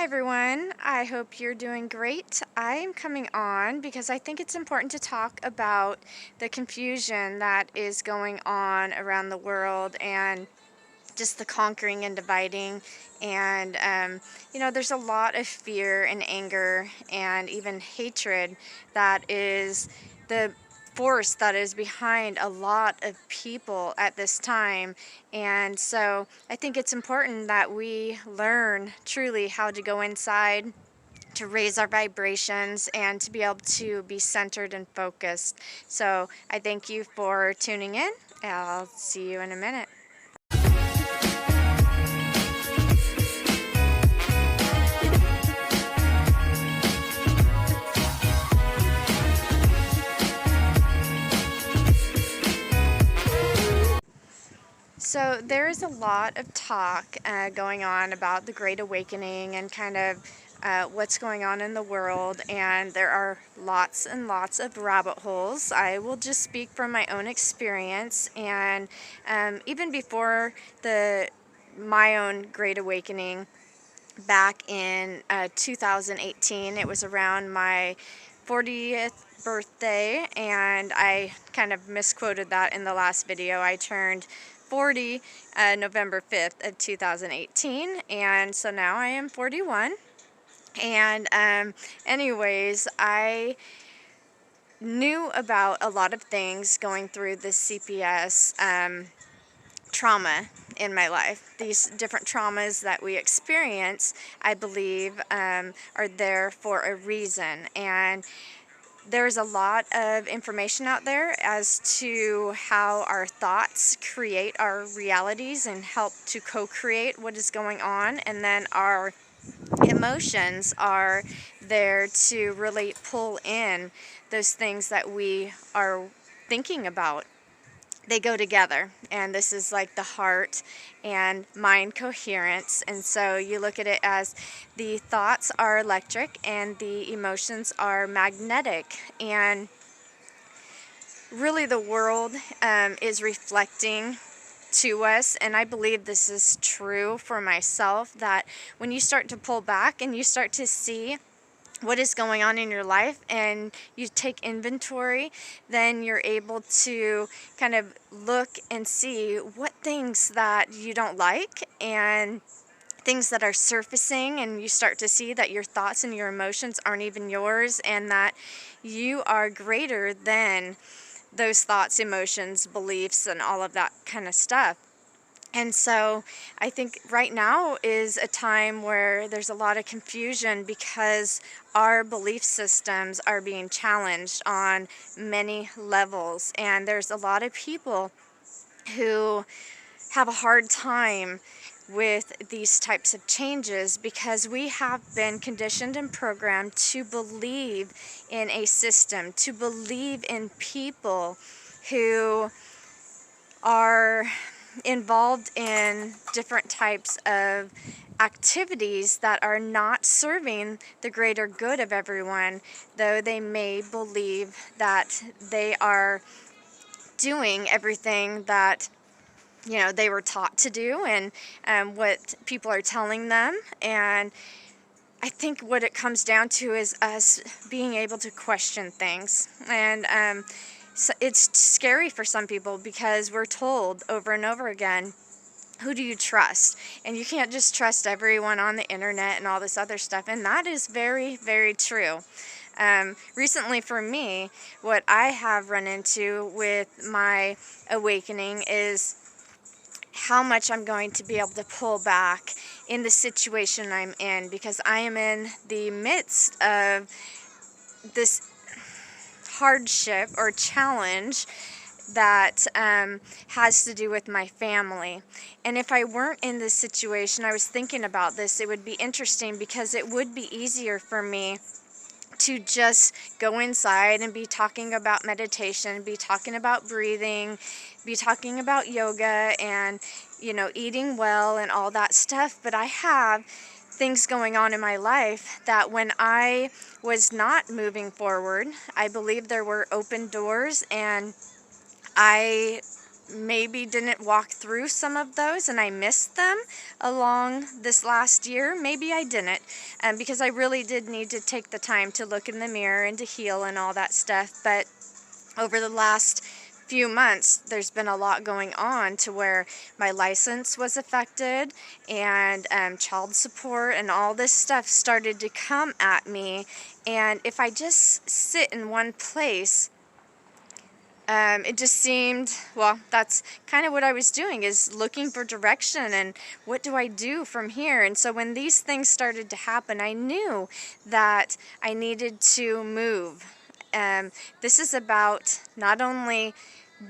everyone, I hope you're doing great. I am coming on because I think it's important to talk about the confusion that is going on around the world and just the conquering and dividing. And, there's a lot of fear and anger and even hatred that is the force that is behind a lot of people at this time. And so I think it's important that we learn truly how to go inside, to raise our vibrations, and to be able to be centered and focused. So I thank you for tuning in. I'll see you in a minute. So there is a lot of talk going on about the Great Awakening and kind of what's going on in the world, and there are lots and lots of rabbit holes. I will just speak from my own experience, and even before my own Great Awakening back in 2018, it was around my 40th birthday, and I kind of misquoted that in the last video. I turned 40 November 5th of 2018, and so now I am 41. And anyways, I knew about a lot of things going through the CPS trauma in my life. These different traumas that we experience, I believe, are there for a reason. And there's a lot of information out there as to how our thoughts create our realities and help to co-create what is going on, and then our emotions are there to really pull in those things that we are thinking about. They go together, and this is like the heart and mind coherence. And so you look at it as the thoughts are electric and the emotions are magnetic, and really the world is reflecting to us. And I believe this is true for myself, that when you start to pull back and you start to see what is going on in your life and you take inventory, then you're able to kind of look and see what things that you don't like and things that are surfacing, and you start to see that your thoughts and your emotions aren't even yours, and that you are greater than those thoughts, emotions, beliefs, and all of that kind of stuff. And so I think right now is a time where there's a lot of confusion because our belief systems are being challenged on many levels. And there's a lot of people who have a hard time with these types of changes because we have been conditioned and programmed to believe in a system, to believe in people who are involved in different types of activities that are not serving the greater good of everyone, though they may believe that they are doing everything that they were taught to do, and what people are telling them. And I think what it comes down to is us being able to question things. And so it's scary for some people because we're told over and over again, who do you trust? And you can't just trust everyone on the internet and all this other stuff. And that is very, very true. Recently for me, what I have run into with my awakening is how much I'm going to be able to pull back in the situation I'm in, because I am in the midst of this hardship or challenge that has to do with my family. And if I weren't in this situation, I was thinking about this, it would be interesting because it would be easier for me to just go inside and be talking about meditation, be talking about breathing, be talking about yoga and, eating well and all that stuff. But I have things going on in my life that when I was not moving forward, I believe there were open doors, and I maybe didn't walk through some of those and I missed them along this last year. Maybe I didn't, because I really did need to take the time to look in the mirror and to heal and all that stuff. But over the last few months, there's been a lot going on to where my license was affected, and child support and all this stuff started to come at me. And if I just sit in one place, it just seemed, well, that's kind of what I was doing, is looking for direction and what do I do from here. And so when these things started to happen, I knew that I needed to move. This is about not only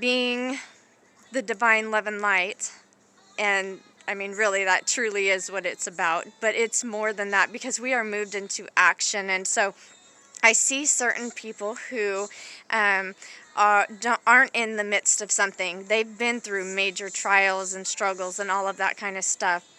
being the divine love and light, and I mean, really, that truly is what it's about, but it's more than that, because we are moved into action. And so I see certain people who aren't in the midst of something. They've been through major trials and struggles and all of that kind of stuff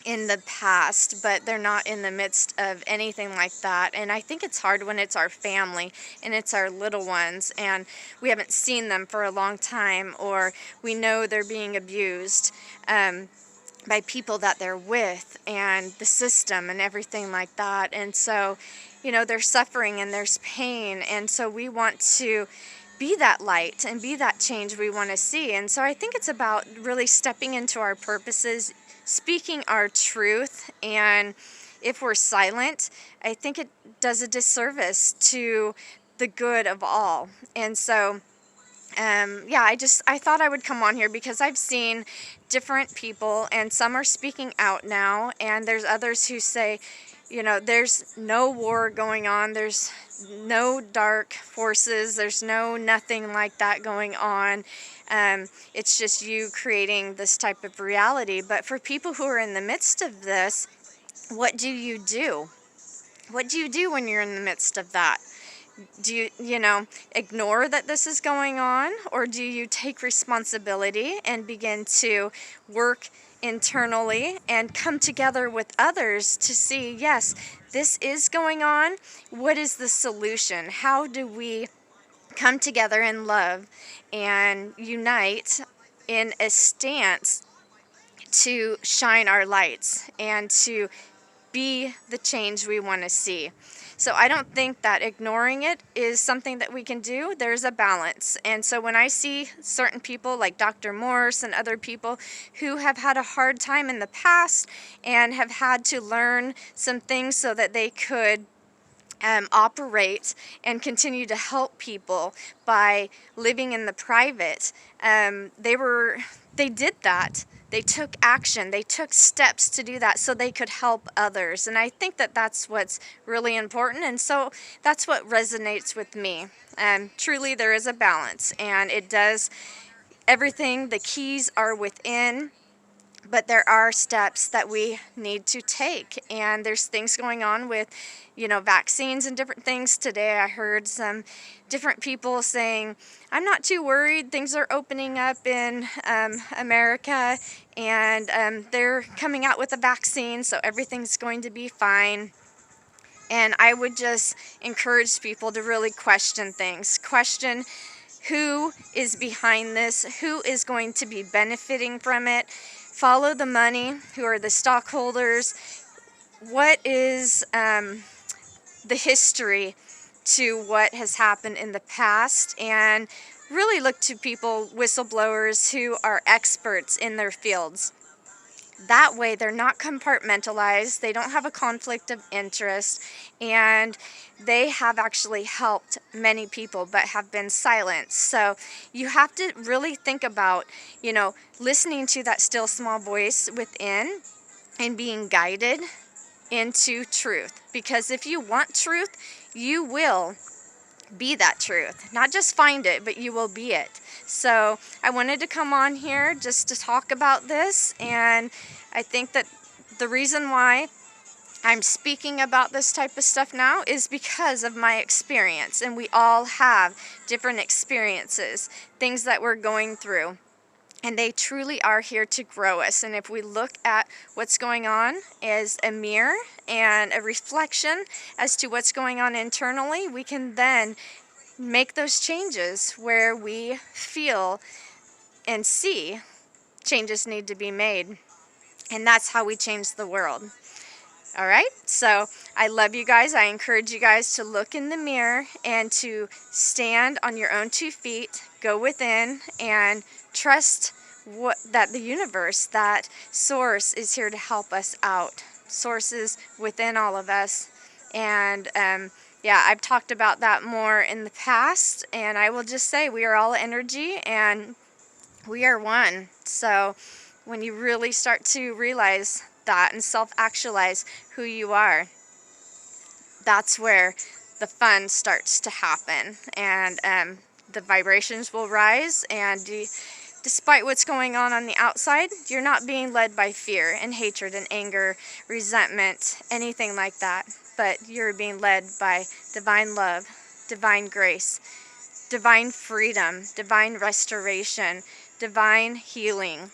in the past, but they're not in the midst of anything like that. And I think it's hard when it's our family and it's our little ones and we haven't seen them for a long time, or we know they're being abused by people that they're with and the system and everything like that. And so, you know, there's suffering and there's pain, and so we want to be that light and be that change we want to see. And so I think it's about really stepping into our purposes, speaking our truth, and if we're silent, I think it does a disservice to the good of all. And so yeah, I thought I would come on here because I've seen different people, and some are speaking out now, and there's others who say, you know, there's no war going on, there's no dark forces, there's nothing like that going on. It's just you creating this type of reality. But for people who are in the midst of this, what do you do? What do you do when you're in the midst of that? Do you, ignore that this is going on, or do you take responsibility and begin to work internally and come together with others to see, yes, this is going on. What is the solution? How do we come together in love and unite in a stance to shine our lights and to be the change we want to see? So I don't think that ignoring it is something that we can do. There's a balance. And so when I see certain people like Dr. Morse and other people who have had a hard time in the past and have had to learn some things so that they could operate and continue to help people by living in the private, they did that. They took action. They took steps to do that so they could help others. And I think that that's what's really important. And so that's what resonates with me. Truly, there is a balance, and it does everything. The keys are within, but there are steps that we need to take. And there's things going on with, vaccines and different things. Today I heard some different people saying, I'm not too worried. Things are opening up in America, and they're coming out with a vaccine, so everything's going to be fine. And I would just encourage people to really question things. Question who is behind this, who is going to be benefiting from it. Follow the money, who are the stockholders. What is the history to what has happened in the past, and really look to people, whistleblowers, who are experts in their fields. That way they're not compartmentalized, they don't have a conflict of interest, and they have actually helped many people but have been silenced. So you have to really think about, listening to that still small voice within and being guided into truth. Because if you want truth, you will be that truth. Not just find it, but you will be it. So I wanted to come on here just to talk about this, and I think that the reason why I'm speaking about this type of stuff now is because of my experience, and we all have different experiences, things that we're going through, and they truly are here to grow us. And if we look at what's going on as a mirror and a reflection as to what's going on internally, we can then make those changes where we feel and see changes need to be made. And that's how we change the world. All right, so I love you guys. I encourage you guys to look in the mirror and to stand on your own 2 feet, go within, and trust that the universe, that source is here to help us out. Source is within all of us. And yeah, I've talked about that more in the past, and I will just say we are all energy and we are one. So when you really start to realize that and self-actualize who you are, that's where the fun starts to happen, and the vibrations will rise, and despite what's going on the outside, you're not being led by fear and hatred and anger, resentment, anything like that, but you're being led by divine love, divine grace, divine freedom, divine restoration, divine healing.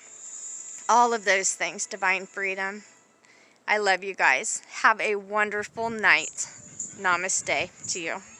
All of those things, divine freedom. I love you guys. Have a wonderful night. Namaste to you.